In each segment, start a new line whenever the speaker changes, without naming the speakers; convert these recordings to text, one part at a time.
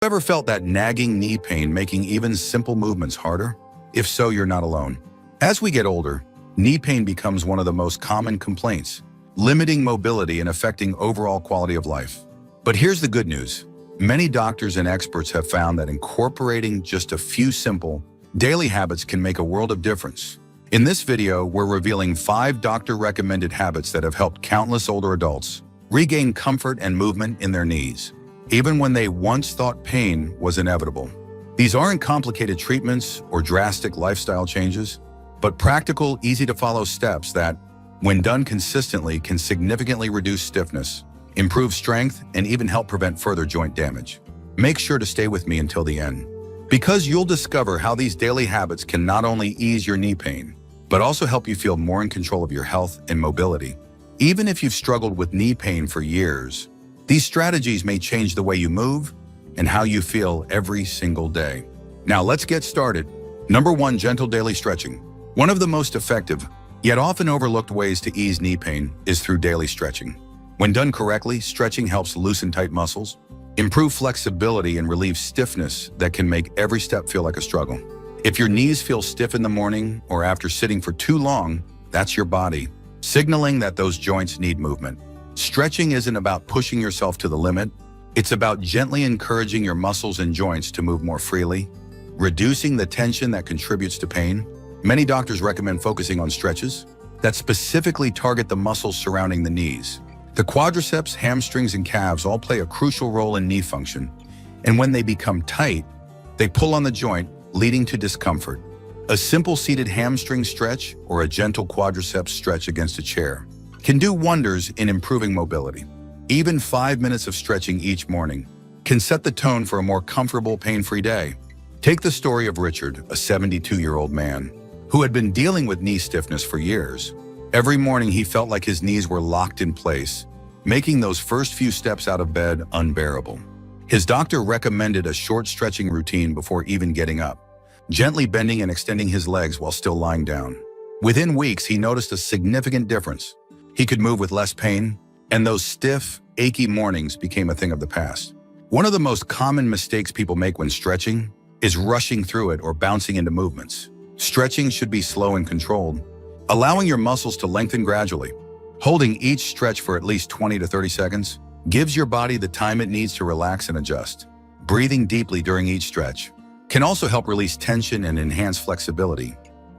Ever felt that nagging knee pain making even simple movements harder? If so, you're not alone. As we get older, knee pain becomes one of the most common complaints, limiting mobility and affecting overall quality of life. But here's the good news. Many doctors and experts have found that incorporating just a few simple, daily habits can make a world of difference. In this video, we're revealing 5 doctor-recommended habits that have helped countless older adults regain comfort and movement in their knees, even when they once thought pain was inevitable. These aren't complicated treatments or drastic lifestyle changes, but practical, easy-to-follow steps that, when done consistently, can significantly reduce stiffness, improve strength, and even help prevent further joint damage. Make sure to stay with me until the end, because you'll discover how these daily habits can not only ease your knee pain, but also help you feel more in control of your health and mobility. Even if you've struggled with knee pain for years, these strategies may change the way you move and how you feel every single day. Now let's get started. Number 1, gentle daily stretching. One of the most effective, yet often overlooked ways to ease knee pain is through daily stretching. When done correctly, stretching helps loosen tight muscles, improve flexibility, and relieve stiffness that can make every step feel like a struggle. If your knees feel stiff in the morning or after sitting for too long, that's your body signaling that those joints need movement. Stretching isn't about pushing yourself to the limit. It's about gently encouraging your muscles and joints to move more freely, reducing the tension that contributes to pain. Many doctors recommend focusing on stretches that specifically target the muscles surrounding the knees. The quadriceps, hamstrings, and calves all play a crucial role in knee function, and when they become tight, they pull on the joint, leading to discomfort. A simple seated hamstring stretch or a gentle quadriceps stretch against a chair can do wonders in improving mobility. Even 5 minutes of stretching each morning can set the tone for a more comfortable, pain-free day. Take the story of Richard, a 72-year-old man who had been dealing with knee stiffness for years. Every morning he felt like his knees were locked in place, making those first few steps out of bed unbearable. His doctor recommended a short stretching routine before even getting up, gently bending and extending his legs while still lying down. Within weeks, he noticed a significant difference. He could move with less pain, and those stiff, achy mornings became a thing of the past. One of the most common mistakes people make when stretching is rushing through it or bouncing into movements. Stretching should be slow and controlled, allowing your muscles to lengthen gradually. Holding each stretch for at least 20 to 30 seconds gives your body the time it needs to relax and adjust. Breathing deeply during each stretch can also help release tension and enhance flexibility.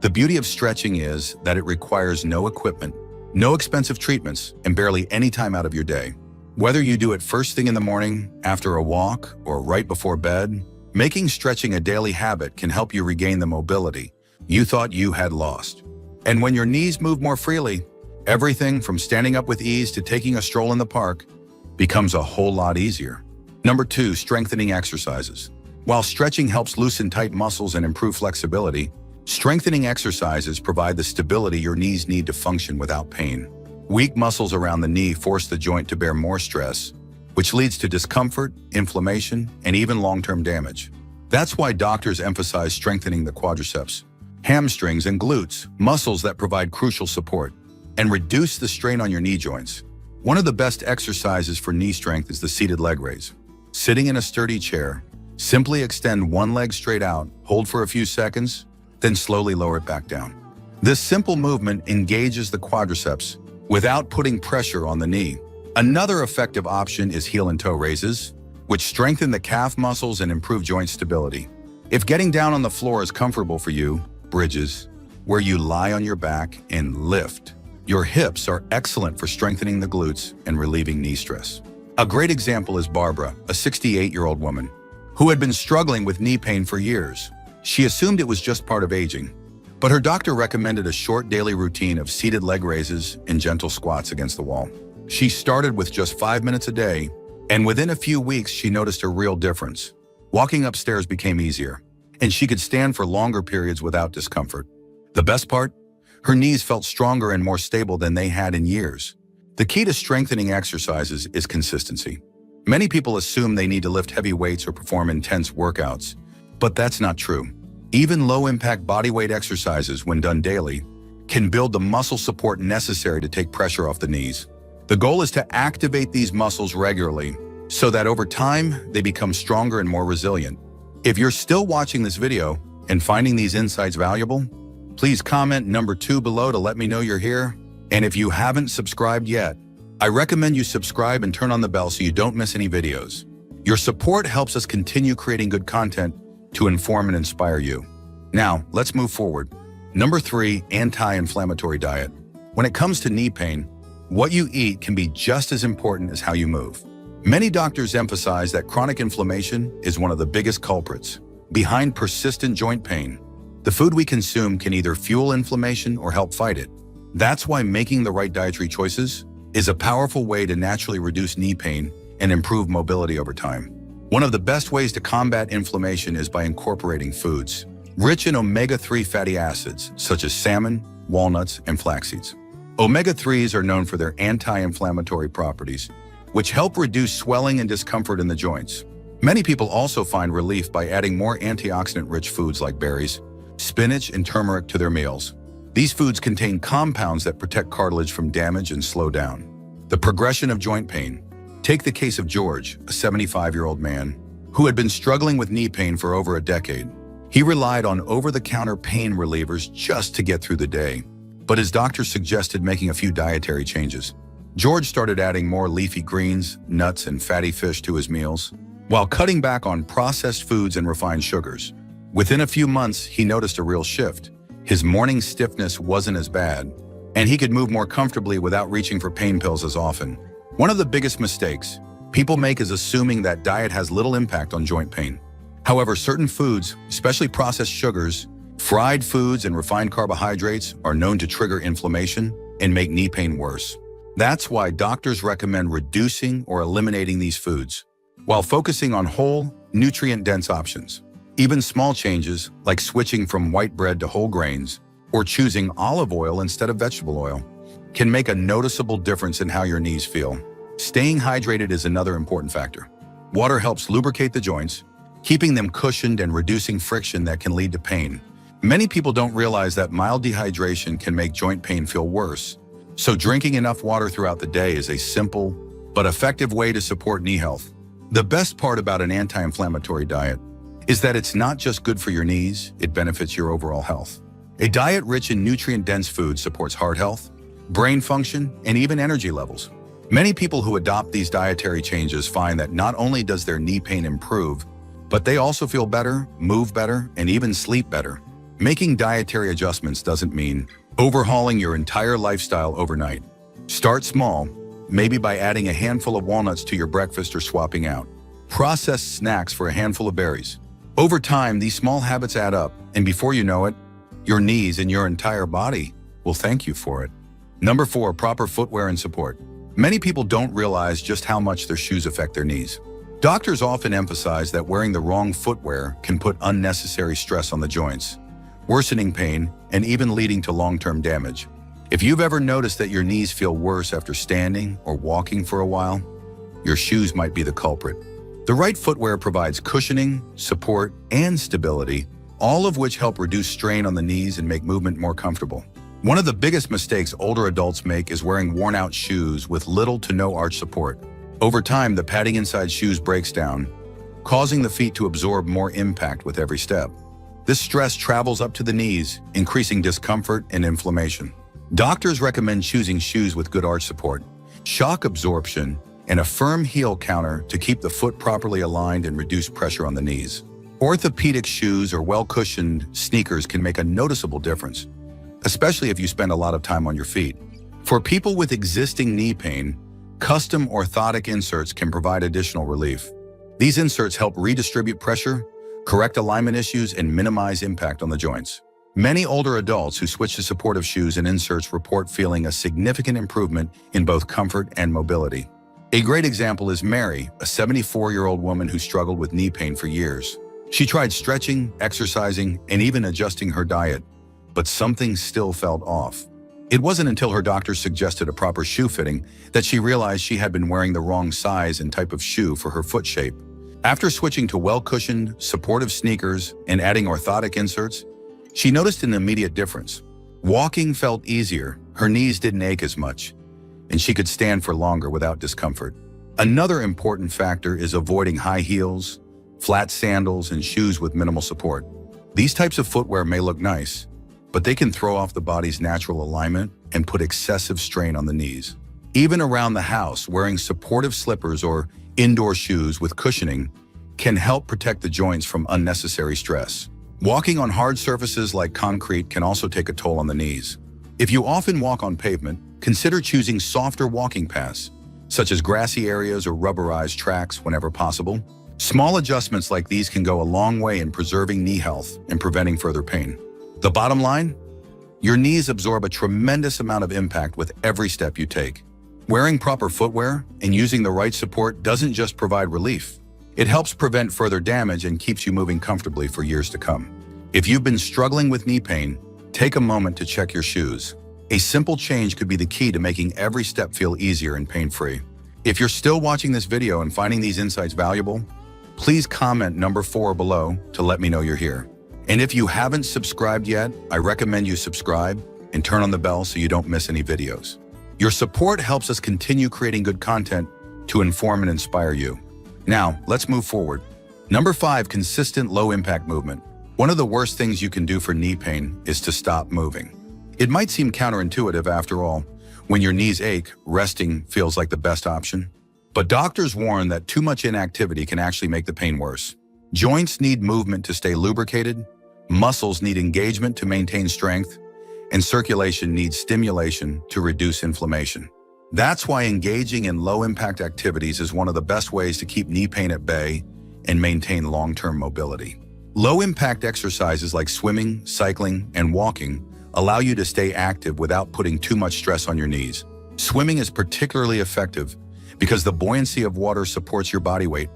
The beauty of stretching is that it requires no equipment, no expensive treatments, and barely any time out of your day. Whether you do it first thing in the morning, after a walk, or right before bed, making stretching a daily habit can help you regain the mobility you thought you had lost. And when your knees move more freely, everything from standing up with ease to taking a stroll in the park becomes a whole lot easier. Number 2, strengthening exercises. While stretching helps loosen tight muscles and improve flexibility, strengthening exercises provide the stability your knees need to function without pain. Weak muscles around the knee force the joint to bear more stress, which leads to discomfort, inflammation, and even long-term damage. That's why doctors emphasize strengthening the quadriceps, hamstrings, and glutes, muscles that provide crucial support, and reduce the strain on your knee joints. One of the best exercises for knee strength is the seated leg raise. Sitting in a sturdy chair, simply extend one leg straight out, hold for a few seconds, then slowly lower it back down. This simple movement engages the quadriceps without putting pressure on the knee. Another effective option is heel and toe raises, which strengthen the calf muscles and improve joint stability. If getting down on the floor is comfortable for you, bridges, where you lie on your back and lift. Your hips are excellent for strengthening the glutes and relieving knee stress. A great example is Barbara, a 68-year-old woman who had been struggling with knee pain for years. She assumed it was just part of aging, but her doctor recommended a short daily routine of seated leg raises and gentle squats against the wall. She started with just 5 minutes a day, and within a few weeks, she noticed a real difference. Walking upstairs became easier, and she could stand for longer periods without discomfort. The best part? Her knees felt stronger and more stable than they had in years. The key to strengthening exercises is consistency. Many people assume they need to lift heavy weights or perform intense workouts, but that's not true. Even low-impact bodyweight exercises, when done daily, can build the muscle support necessary to take pressure off the knees. The goal is to activate these muscles regularly, so that over time, they become stronger and more resilient. If you're still watching this video and finding these insights valuable, please comment number 2 below to let me know you're here. And if you haven't subscribed yet, I recommend you subscribe and turn on the bell so you don't miss any videos. Your support helps us continue creating good content to inform and inspire you. Now, let's move forward. Number 3, anti-inflammatory diet. When it comes to knee pain, what you eat can be just as important as how you move. Many doctors emphasize that chronic inflammation is one of the biggest culprits behind persistent joint pain. The food we consume can either fuel inflammation or help fight it. That's why making the right dietary choices is a powerful way to naturally reduce knee pain and improve mobility over time. One of the best ways to combat inflammation is by incorporating foods rich in omega-3 fatty acids, such as salmon, walnuts, and flax seeds. Omega-3s are known for their anti-inflammatory properties, which help reduce swelling and discomfort in the joints. Many people also find relief by adding more antioxidant-rich foods like berries, spinach, and turmeric to their meals. These foods contain compounds that protect cartilage from damage and slow down the progression of joint pain. Take the case of George, a 75-year-old man who had been struggling with knee pain for over a decade. He relied on over-the-counter pain relievers just to get through the day, but his doctor suggested making a few dietary changes. George started adding more leafy greens, nuts, and fatty fish to his meals, while cutting back on processed foods and refined sugars. Within a few months, he noticed a real shift. His morning stiffness wasn't as bad, and he could move more comfortably without reaching for pain pills as often. One of the biggest mistakes people make is assuming that diet has little impact on joint pain. However, certain foods, especially processed sugars, fried foods, and refined carbohydrates, are known to trigger inflammation and make knee pain worse. That's why doctors recommend reducing or eliminating these foods, while focusing on whole, nutrient-dense options. Even small changes, like switching from white bread to whole grains or choosing olive oil instead of vegetable oil, can make a noticeable difference in how your knees feel. Staying hydrated is another important factor. Water helps lubricate the joints, keeping them cushioned and reducing friction that can lead to pain. Many people don't realize that mild dehydration can make joint pain feel worse, so drinking enough water throughout the day is a simple but effective way to support knee health. The best part about an anti-inflammatory diet is that it's not just good for your knees, it benefits your overall health. A diet rich in nutrient-dense foods supports heart health, brain function, and even energy levels. Many people who adopt these dietary changes find that not only does their knee pain improve, but they also feel better, move better, and even sleep better. Making dietary adjustments doesn't mean overhauling your entire lifestyle overnight. Start small, maybe by adding a handful of walnuts to your breakfast or swapping out processed snacks for a handful of berries. Over time, these small habits add up, and before you know it, your knees and your entire body will thank you for it. Number 4, proper footwear and support. Many people don't realize just how much their shoes affect their knees. Doctors often emphasize that wearing the wrong footwear can put unnecessary stress on the joints, worsening pain, and even leading to long-term damage. If you've ever noticed that your knees feel worse after standing or walking for a while, your shoes might be the culprit. The right footwear provides cushioning, support, and stability, all of which help reduce strain on the knees and make movement more comfortable. One of the biggest mistakes older adults make is wearing worn-out shoes with little to no arch support. Over time, the padding inside shoes breaks down, causing the feet to absorb more impact with every step. This stress travels up to the knees, increasing discomfort and inflammation. Doctors recommend choosing shoes with good arch support, shock absorption, and a firm heel counter to keep the foot properly aligned and reduce pressure on the knees. Orthopedic shoes or well-cushioned sneakers can make a noticeable difference, especially if you spend a lot of time on your feet. For people with existing knee pain, custom orthotic inserts can provide additional relief. These inserts help redistribute pressure, correct alignment issues, and minimize impact on the joints. Many older adults who switch to supportive shoes and inserts report feeling a significant improvement in both comfort and mobility. A great example is Mary, a 74-year-old woman who struggled with knee pain for years. She tried stretching, exercising, and even adjusting her diet, but something still felt off. It wasn't until her doctor suggested a proper shoe fitting that she realized she had been wearing the wrong size and type of shoe for her foot shape. After switching to well-cushioned, supportive sneakers and adding orthotic inserts, she noticed an immediate difference. Walking felt easier, her knees didn't ache as much, and she could stand for longer without discomfort. Another important factor is avoiding high heels, flat sandals, and shoes with minimal support. These types of footwear may look nice, but they can throw off the body's natural alignment and put excessive strain on the knees. Even around the house, wearing supportive slippers or indoor shoes with cushioning can help protect the joints from unnecessary stress. Walking on hard surfaces like concrete can also take a toll on the knees. If you often walk on pavement, consider choosing softer walking paths, such as grassy areas or rubberized tracks whenever possible. Small adjustments like these can go a long way in preserving knee health and preventing further pain. The bottom line? Your knees absorb a tremendous amount of impact with every step you take. Wearing proper footwear and using the right support doesn't just provide relief. It helps prevent further damage and keeps you moving comfortably for years to come. If you've been struggling with knee pain, take a moment to check your shoes. A simple change could be the key to making every step feel easier and pain-free. If you're still watching this video and finding these insights valuable, please comment number 4 below to let me know you're here. And if you haven't subscribed yet, I recommend you subscribe and turn on the bell so you don't miss any videos. Your support helps us continue creating good content to inform and inspire you. Now, let's move forward. Number 5, consistent low-impact movement. One of the worst things you can do for knee pain is to stop moving. It might seem counterintuitive after all. When your knees ache, resting feels like the best option. But doctors warn that too much inactivity can actually make the pain worse. Joints need movement to stay lubricated, muscles need engagement to maintain strength, and circulation needs stimulation to reduce inflammation. That's why engaging in low-impact activities is one of the best ways to keep knee pain at bay and maintain long-term mobility. Low-impact exercises like swimming, cycling, and walking allow you to stay active without putting too much stress on your knees. Swimming is particularly effective because the buoyancy of water supports your body weight,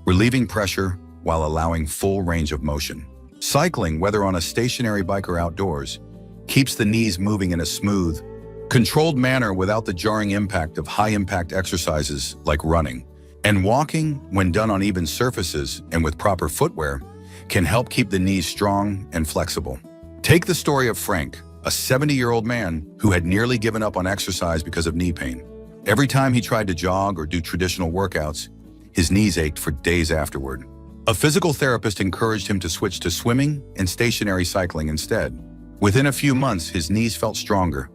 relieving pressure while allowing full range of motion. Cycling, whether on a stationary bike or outdoors, keeps the knees moving in a smooth, controlled manner without the jarring impact of high-impact exercises like running. And walking, when done on even surfaces and with proper footwear, can help keep the knees strong and flexible. Take the story of Frank, a 70-year-old man who had nearly given up on exercise because of knee pain. Every time he tried to jog or do traditional workouts, his knees ached for days afterward. A physical therapist encouraged him to switch to swimming and stationary cycling instead. Within a few months, his knees felt stronger,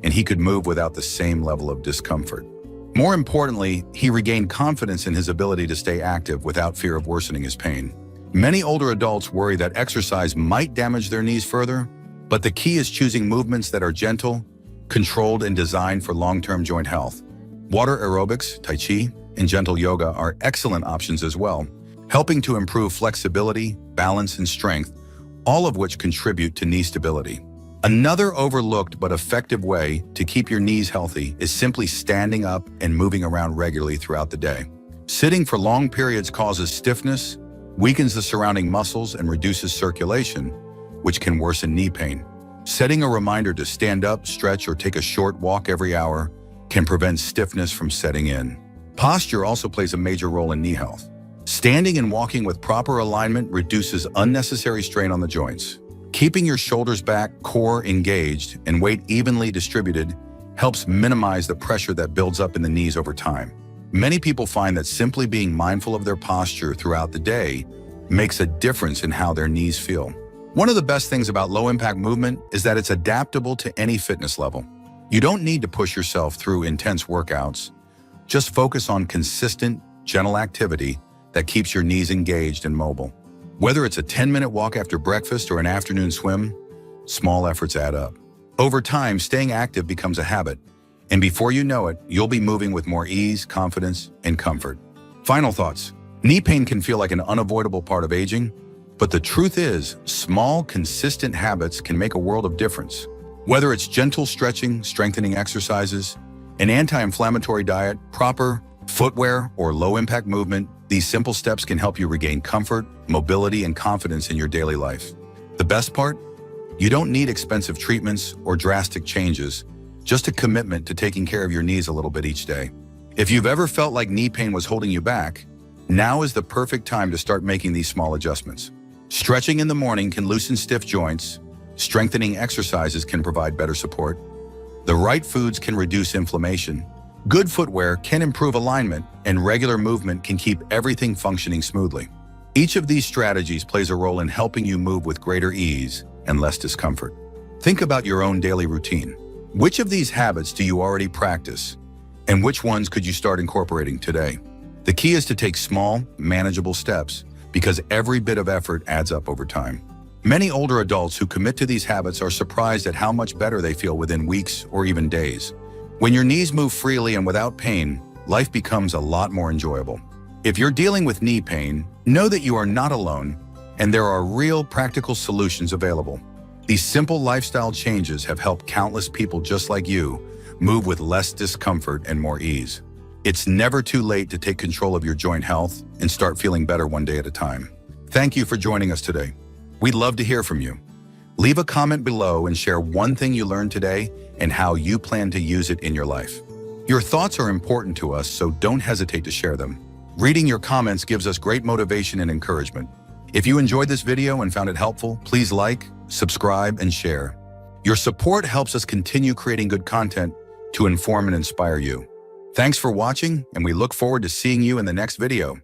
and he could move without the same level of discomfort. More importantly, he regained confidence in his ability to stay active without fear of worsening his pain. Many older adults worry that exercise might damage their knees further, but the key is choosing movements that are gentle, controlled, and designed for long-term joint health. Water aerobics, Tai Chi, and gentle yoga are excellent options as well, helping to improve flexibility, balance, and strength, all of which contribute to knee stability. Another overlooked but effective way to keep your knees healthy is simply standing up and moving around regularly throughout the day. Sitting for long periods causes stiffness, weakens the surrounding muscles, and reduces circulation, which can worsen knee pain. Setting a reminder to stand up, stretch, or take a short walk every hour can prevent stiffness from setting in. Posture also plays a major role in knee health. Standing and walking with proper alignment reduces unnecessary strain on the joints. Keeping your shoulders back, core engaged, and weight evenly distributed helps minimize the pressure that builds up in the knees over time. Many people find that simply being mindful of their posture throughout the day makes a difference in how their knees feel. One of the best things about low-impact movement is that it's adaptable to any fitness level. You don't need to push yourself through intense workouts. Just focus on consistent, gentle activity that keeps your knees engaged and mobile. Whether it's a 10-minute walk after breakfast or an afternoon swim, small efforts add up. Over time, staying active becomes a habit, and before you know it, you'll be moving with more ease, confidence, and comfort. Final thoughts. Knee pain can feel like an unavoidable part of aging, but the truth is, small, consistent habits can make a world of difference. Whether it's gentle stretching, strengthening exercises, an anti-inflammatory diet, proper footwear, or low-impact movement, these simple steps can help you regain comfort, mobility, and confidence in your daily life. The best part? You don't need expensive treatments or drastic changes, just a commitment to taking care of your knees a little bit each day. If you've ever felt like knee pain was holding you back, now is the perfect time to start making these small adjustments. Stretching in the morning can loosen stiff joints, strengthening exercises can provide better support, the right foods can reduce inflammation, Good footwear can improve alignment, and regular movement can keep everything functioning smoothly. Each of these strategies plays a role in helping you move with greater ease and less discomfort. Think about your own daily routine. Which of these habits do you already practice, and which ones could you start incorporating today? The key is to take small, manageable steps, because every bit of effort adds up over time. Many older adults who commit to these habits are surprised at how much better they feel within weeks or even days. When your knees move freely and without pain, life becomes a lot more enjoyable. If you're dealing with knee pain, know that you are not alone, and there are real practical solutions available. These simple lifestyle changes have helped countless people just like you move with less discomfort and more ease. It's never too late to take control of your joint health and start feeling better one day at a time. Thank you for joining us today. We'd love to hear from you. Leave a comment below and share one thing you learned today and how you plan to use it in your life. Your thoughts are important to us, so don't hesitate to share them. Reading your comments gives us great motivation and encouragement. If you enjoyed this video and found it helpful, please like, subscribe, and share. Your support helps us continue creating good content to inform and inspire you. Thanks for watching, and we look forward to seeing you in the next video.